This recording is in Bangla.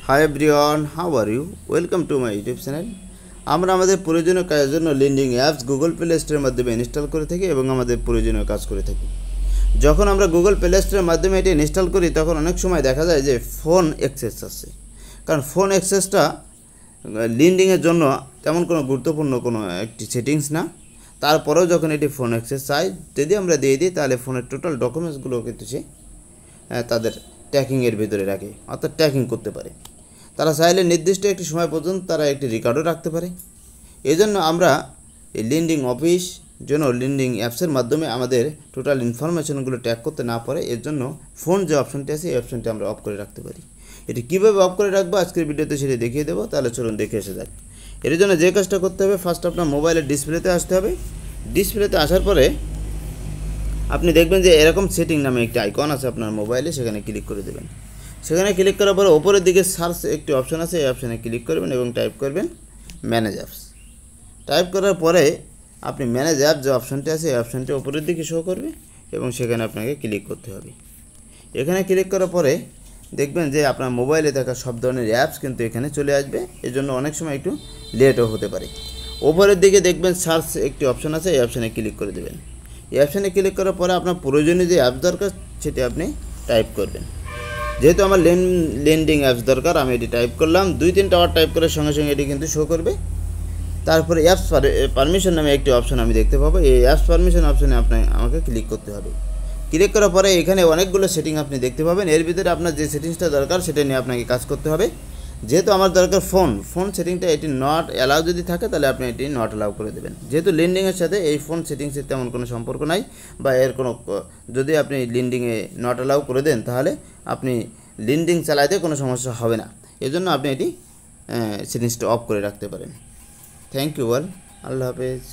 High everyone, how are you? Welcome to my YouTube channel. আমরা আমাদের প্রয়োজনীয় কাজের জন্য লিন্ডিং অ্যাপস গুগল প্লে স্টোরের মাধ্যমে ইনস্টল করে থাকি এবং আমাদের প্রয়োজনীয় কাজ করে থাকি। যখন আমরা গুগল প্লে স্টোরের মাধ্যমে এটি ইনস্টল করি তখন অনেক সময় দেখা যায় যে ফোন অ্যাক্সেস আছে, কারণ ফোন অ্যাক্সেসটা লিন্ডিংয়ের জন্য তেমন কোনো গুরুত্বপূর্ণ কোনো একটি সেটিংস না। তারপরেও যখন এটি ফোন অ্যাক্সেস চাই, যদি আমরা দিয়ে দিই তাহলে ফোনের টোটাল ডকুমেন্টসগুলো কিন্তু সে তাদের ট্র্যাকিংয়ের ভিতরে রাখে, অর্থাৎ ট্র্যাকিং করতে পারে। তারা চাইলে নির্দিষ্ট একটি সময় পর্যন্ত তারা একটি রেকর্ডও রাখতে পারে। এই জন্য আমরা এই লিন্ডিং অফিস জন্য লিন্ডিং অ্যাপসের মাধ্যমে আমাদের টোটাল ইনফরমেশনগুলো ট্র্যাক করতে না পারে, এর জন্য ফোন যে অপশনটি আছে এই অপশনটি আমরা অফ করে রাখতে পারি। এটি কীভাবে অফ করে রাখবো আজকের ভিডিওতে সেটি দেখিয়ে দেবো। তাহলে চলুন দেখে এসে যাক। এর জন্য যে কাজটা করতে হবে, ফার্স্ট আপনার মোবাইলের ডিসপ্লেতে আসতে হবে। ডিসপ্লেতে আসার পরে আপনি দেখবেন যে এরকম সেটিং নামে একটি আইকন আছে আপনার মোবাইলে, সেখানে ক্লিক করে দেবেন। সেখানে ক্লিক করার পরে ওপরের দিকে সার্চ একটি অপশন আছে, এই অপশানে ক্লিক করবেন এবং টাইপ করবেন ম্যানেজ অ্যাপস। টাইপ করার পরে আপনি ম্যানেজ অ্যাপ যে অপশানটি আছে এই অপশানটি ওপরের দিকে শো করবে এবং সেখানে আপনাকে ক্লিক করতে হবে। এখানে ক্লিক করার পরে দেখবেন যে আপনার মোবাইলে থাকা সব ধরনের অ্যাপস কিন্তু এখানে চলে আসবে। এজন্য অনেক সময় একটু লেটও হতে পারে। ওপরের দিকে দেখবেন সার্চ একটি অপশান আছে, এই অপশানে ক্লিক করে দেবেন। এই অপশানে ক্লিক করার পরে আপনার প্রয়োজনীয় যে অ্যাপস দরকার সেটি আপনি টাইপ করবেন। যেহেতু আমার লেন্ডিং অ্যাপস দরকার, আমি এটি টাইপ করলাম। 2-3টা ওয়ার্ড টাইপ করার সঙ্গে সঙ্গে এটি কিন্তু শো করবে। তারপরে অ্যাপস পারমিশন নামে একটি অপশন আমি দেখতে পাবো। এই অ্যাপস পারমিশন অপশানে আমাকে ক্লিক করতে হবে। ক্লিক করার পরে এখানে অনেকগুলো সেটিং আপনি দেখতে পাবেন। এর ভিতরে আপনার যে সেটিংসটা দরকার সেটা নিয়ে আপনাকে কাজ করতে হবে। যেহেতু আমার দরকার ফোন সেটিংটা, এটি নট অ্যালাউ যদি থাকে তাহলে আপনি এটি নট অ্যালাউ করে দেবেন। যেহেতু লিন্ডিংয়ের সাথে এই ফোন সেটিংসের তেমন কোনো সম্পর্ক নাই, বা এর কোনো, যদি আপনি লিন্ডিংয়ে নট অ্যালাউ করে দেন তাহলে আপনি লিন্ডিং চালাইতে কোনো সমস্যা হবে না। এজন্য আপনি এটি সেটিংসটা অফ করে রাখতে পারেন। থ্যাংক ইউ অল, আল্লাহ হাফেজ।